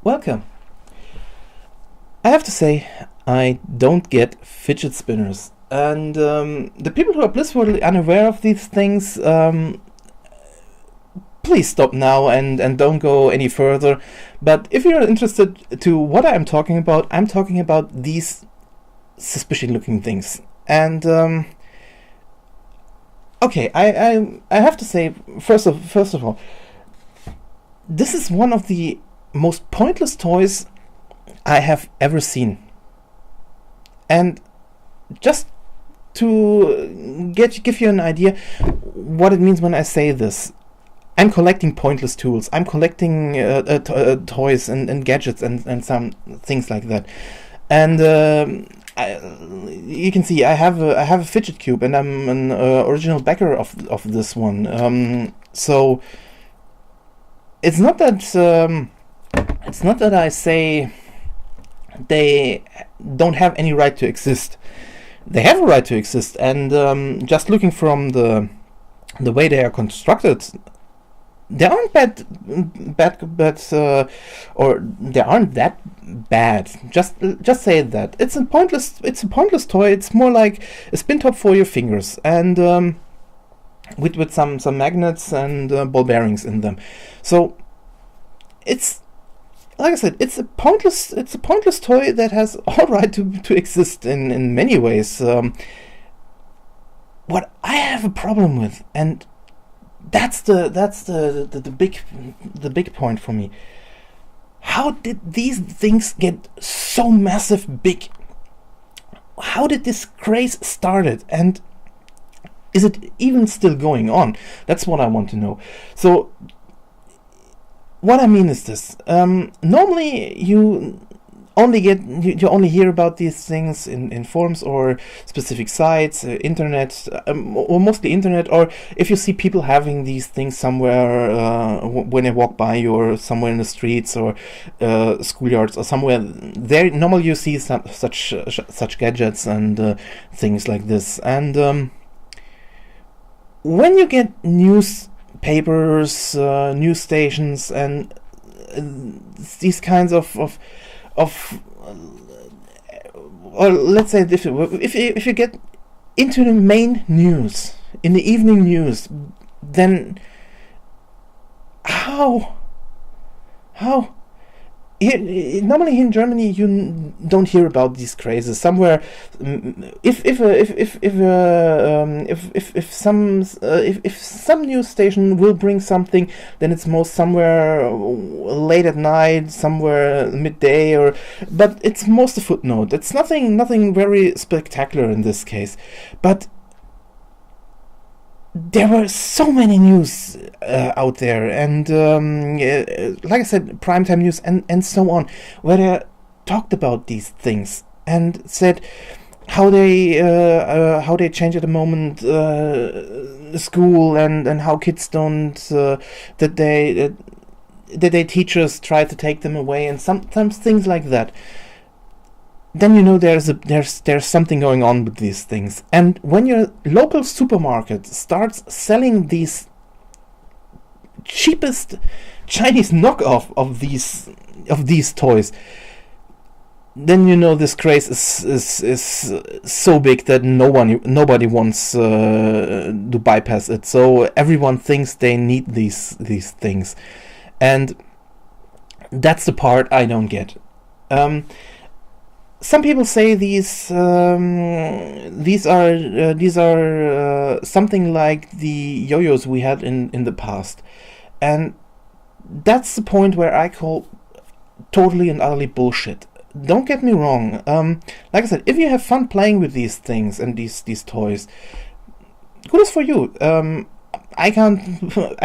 Welcome. I have to say, I don't get fidget spinners. And the people who are blissfully unaware of these things, please stop now and don't go any further. But if you're interested to what I'm talking about these suspicious looking things. And okay, I have to say, first of all, this is one of the most pointless toys I have ever seen. And just to give you an idea what it means when I say this, I'm collecting pointless tools. I'm collecting toys and gadgets and some things like that. And you can see I have a fidget cube, and I'm an original backer of this one. So it's not that I say they don't have any right to exist. They have a right to exist, and just looking from the way they are constructed, they aren't bad, or they aren't that bad. Just say that it's a pointless toy. It's more like a spin top for your fingers, and with some magnets and ball bearings in them. So it's, like I said, it's a pointless toy that has all right to exist in many ways. What I have a problem with, and that's the big point for me. How did these things get so massive big? How did this craze started, and is it even still going on? That's what I want to know. So what I mean is this: normally you only hear about these things in forums or specific sites, internet, or mostly internet, or if you see people having these things somewhere when they walk by you, or somewhere in the streets or schoolyards or somewhere. There normally you see such gadgets and things like this. And when you get newspapers, news stations, and these kinds of or let's say if you get into the main news, in the evening news, then how normally here in Germany you don't hear about these crazes. Somewhere, if some news station will bring something, then it's most somewhere late at night, somewhere midday, but it's most a footnote. It's nothing very spectacular in this case, but there were so many news out there, and like I said, primetime news and so on, where they talked about these things and said how they change at the moment school, and how kids don't that they teachers try to take them away, and sometimes things like that. Then you know there's something going on with these things. And when your local supermarket starts selling these cheapest Chinese knockoff of these toys, then you know this craze is so big that nobody wants to bypass it. So everyone thinks they need these things, and that's the part I don't get. Some people say these are something like the yo-yos we had in the past, and that's the point where I call totally and utterly bullshit. Don't get me wrong. Like I said, if you have fun playing with these things and these toys, kudos for you. I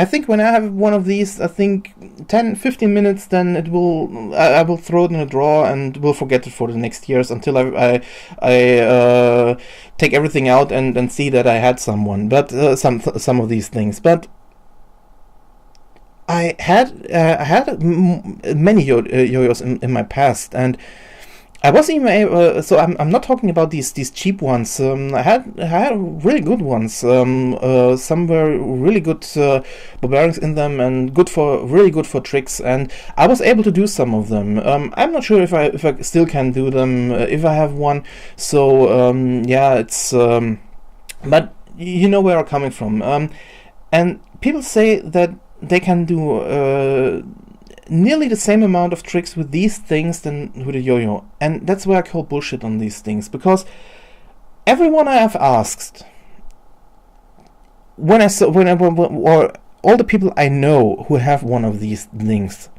think when I have one of these, I think 10-15 minutes, then I will throw it in a drawer and will forget it for the next years until I take everything out and see that I had someone. But some of these things. But I had many yo-yos in my past, and I was even able, so I'm not talking about these cheap ones. I had really good ones. Some were really good ball bearings in them and really good for tricks. And I was able to do some of them. I'm not sure if I still can do them if I have one. So yeah, it's but you know where I'm coming from. And people say that they can do nearly the same amount of tricks with these things than with a yo-yo, and that's where I call bullshit on these things, because everyone I have asked, or all the people I know who have one of these things,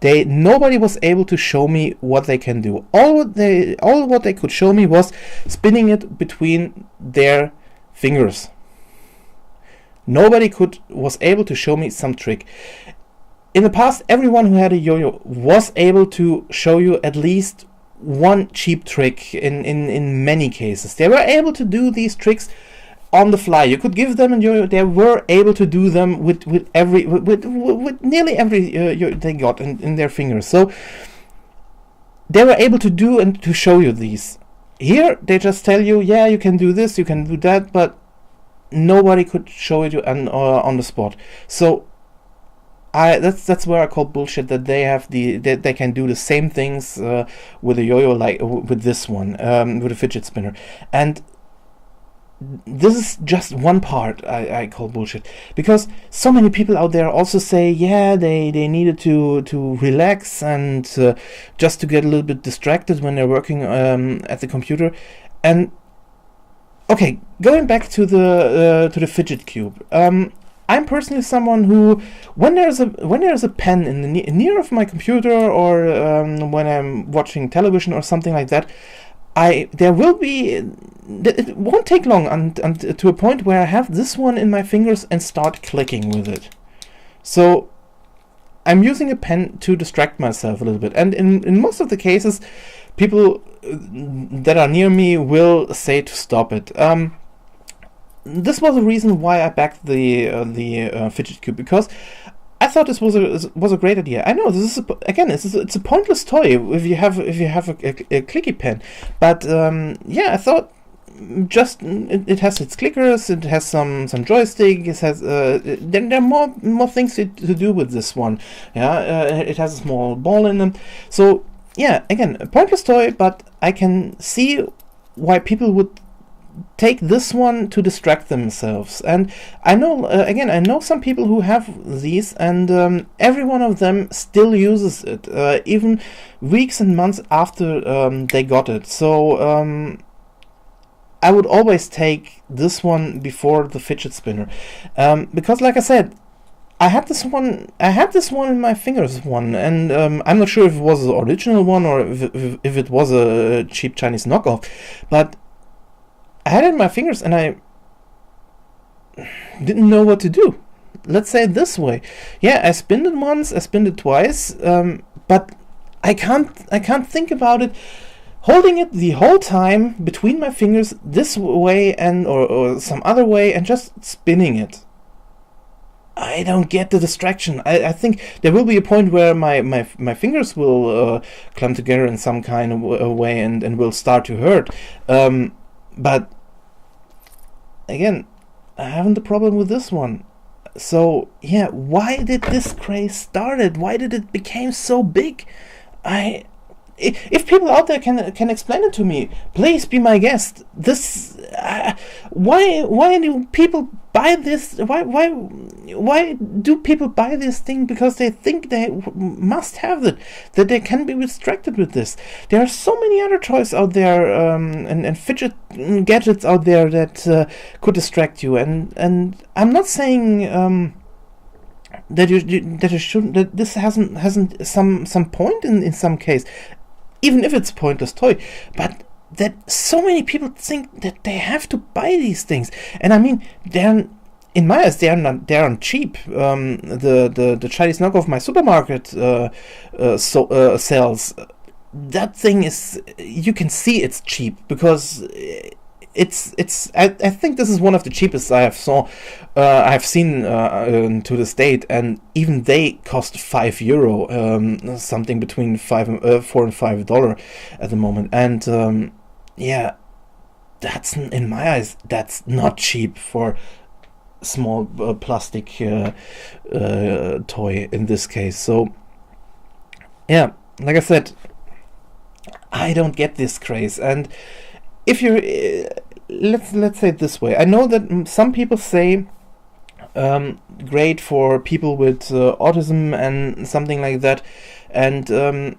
nobody was able to show me what they can do. All what they could show me was spinning it between their fingers. Nobody was able to show me some trick. In the past, everyone who had a yo-yo was able to show you at least one cheap trick in many cases. They were able to do these tricks on the fly. You could give them a yo-yo. They were able to do them with nearly every yo they got in their fingers. So they were able to do and to show you these. Here, they just tell you, yeah, you can do this, you can do that, but nobody could show it you on the spot. So that's where I call bullshit, that they can do the same things with a yo-yo like with this one, with a fidget spinner. And this is just one part I call bullshit, because so many people out there also say, yeah, they needed to relax and just to get a little bit distracted when they're working at the computer. And okay, going back to the fidget cube. I'm personally someone who, when there's a pen in the near of my computer, or when I'm watching television or something like that, it won't take long to a point where I have this one in my fingers and start clicking with it. So I'm using a pen to distract myself a little bit, and in most of the cases, people that are near me will say to stop it. This was the reason why I backed the fidget cube, because I thought this was a great idea. I know this is it's a pointless toy if you have a clicky pen, but yeah, I thought just it has its clickers, it has some joystick, it has there are more things to do with this one. Yeah, it has a small ball in them. So yeah, again, a pointless toy, but I can see why people would take this one to distract themselves. And I know I know some people who have these, and every one of them still uses it, even weeks and months after they got it. So I would always take this one before the fidget spinner, because like I said, I had this one in my fingers, and I'm not sure if it was the original one or if it was a cheap Chinese knockoff, but I had it in my fingers and I didn't know what to do. Let's say it this way. Yeah, I spinned it once, I spinned it twice, but I can't think about it. Holding it the whole time between my fingers this way or some other way and just spinning it. I don't get the distraction. I think there will be a point where my fingers will clamp together in some kind of way and will start to hurt. But again, I haven't the problem with this one. So yeah, why did this craze started? Why did it become so big? If people out there can explain it to me, please be my guest. This why do people buy this? Why do people buy this thing? Because they think they must have it, that they can be distracted with this. There are so many other toys out there, and fidget gadgets out there that could distract you. And I'm not saying that you shouldn't, that this hasn't some point in some case, even if it's a pointless toy, but that so many people think that they have to buy these things. And I mean, in my eyes, they aren't cheap. The Chinese knockoff my supermarket sells, that thing is, you can see it's cheap, because I think this is one of the cheapest I've seen to this date, and even they cost €5, something between $4 and $5 at the moment. And yeah, that's, in my eyes, that's not cheap for small plastic toy in this case. So yeah, like I said, I don't get this craze. And if you're let's say it this way, I know that some people say great for people with autism and something like that. And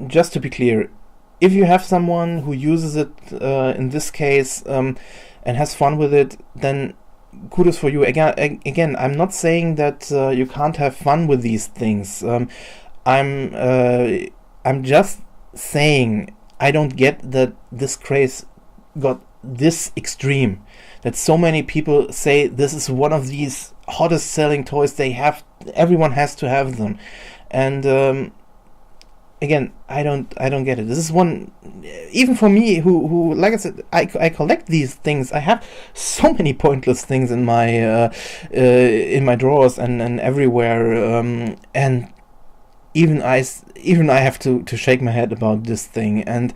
just to be clear, if you have someone who uses it in this case and has fun with it, then kudos for you. Again, I'm not saying that you can't have fun with these things. I'm just saying I don't get that this craze got this extreme, that so many people say this is one of these hottest selling toys. Everyone has to have them. And again, I don't get it. This is one, even for me, who like I said, I collect these things. I have so many pointless things in my drawers and everywhere, and even I have to shake my head about this thing. And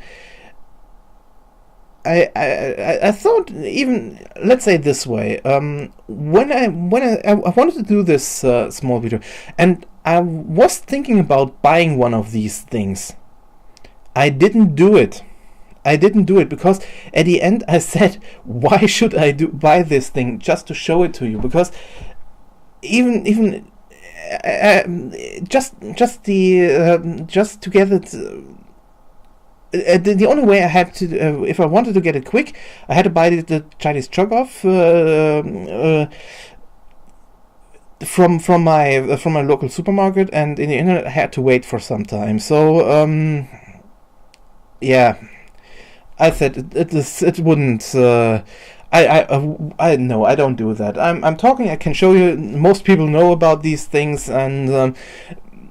I thought, even, let's say it this way, when I wanted to do this small video, and I was thinking about buying one of these things, I didn't do it because at the end I said, why should I buy this thing just to show it to you? Because even just to get it. The only way I had to, if I wanted to get it quick, I had to buy the Chinese chug-off from my local supermarket, and in the internet I had to wait for some time. So yeah, I said it wouldn't. I no, I don't do that. I'm talking. I can show you. Most people know about these things, and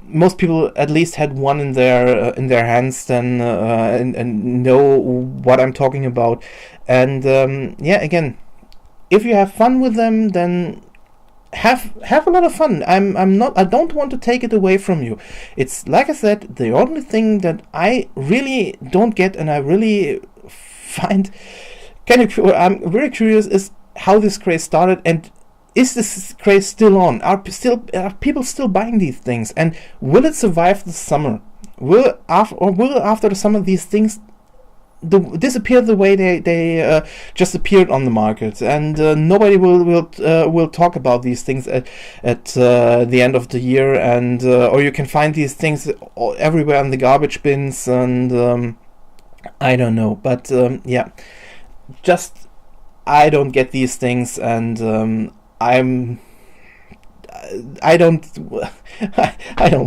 most people at least had one in their hands, then and know what I'm talking about. And yeah, again, if you have fun with them, then have a lot of fun. I don't want to take it away from you. It's like I said, the only thing that I really don't get, and I really find I'm very curious, is how this craze started, and is this craze still on? Are people still buying these things? And will it survive the summer? Will after the summer these things disappear the way they just appeared on the market, and nobody will talk about these things at the end of the year, and or you can find these things everywhere in the garbage bins, and I don't know, but yeah, just I don't get these things, and I don't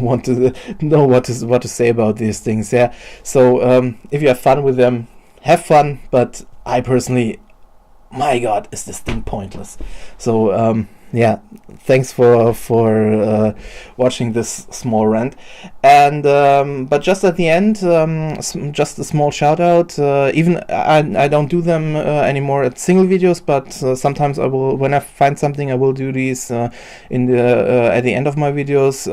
want to know what to say about these things. Yeah, so if you have fun with them, have fun. But I personally, my God, is this thing pointless? So yeah, thanks for watching this small rant. And but just at the end, just a small shout out. Even I don't do them anymore at single videos, but sometimes I will. When I find something, I will do these in the at the end of my videos.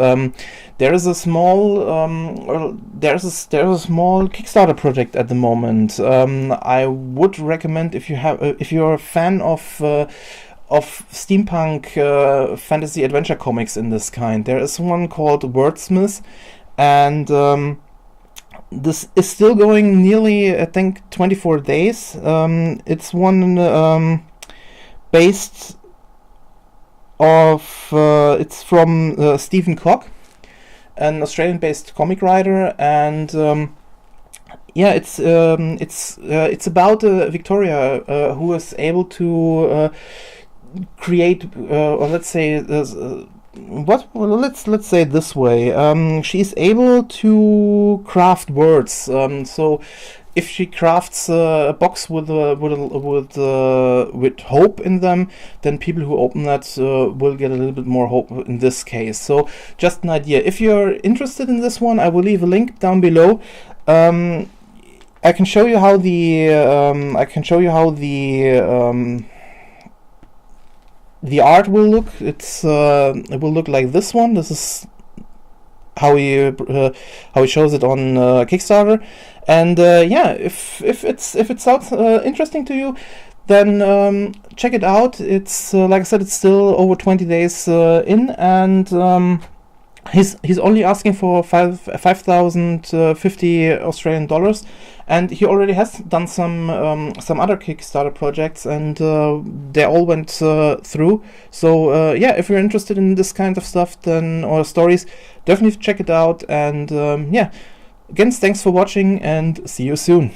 There is a small there's a small Kickstarter project at the moment. I would recommend, if you're a fan of steampunk fantasy adventure comics in this kind. There is one called Wordsmith, and this is still going nearly, I think, 24 days. It's one based of it's from Stephen Cock, an Australian-based comic writer, and yeah, it's about Victoria who is able to create, or let's say, let's say it this way. She's able to craft words. So if she crafts a box with hope in them, then people who open that will get a little bit more hope in this case. So just an idea. If you're interested in this one, I will leave a link down below. I can show you how the art will look. It will look like this one. This is how he shows it on Kickstarter. And yeah, if it sounds interesting to you, then check it out. It's like I said, it's still over 20 days in, and he's only asking for 5,050 Australian dollars, and he already has done some other Kickstarter projects, and they all went through. So yeah, if you're interested in this kind of stuff, then or stories, definitely check it out. And yeah, again, thanks for watching, and see you soon.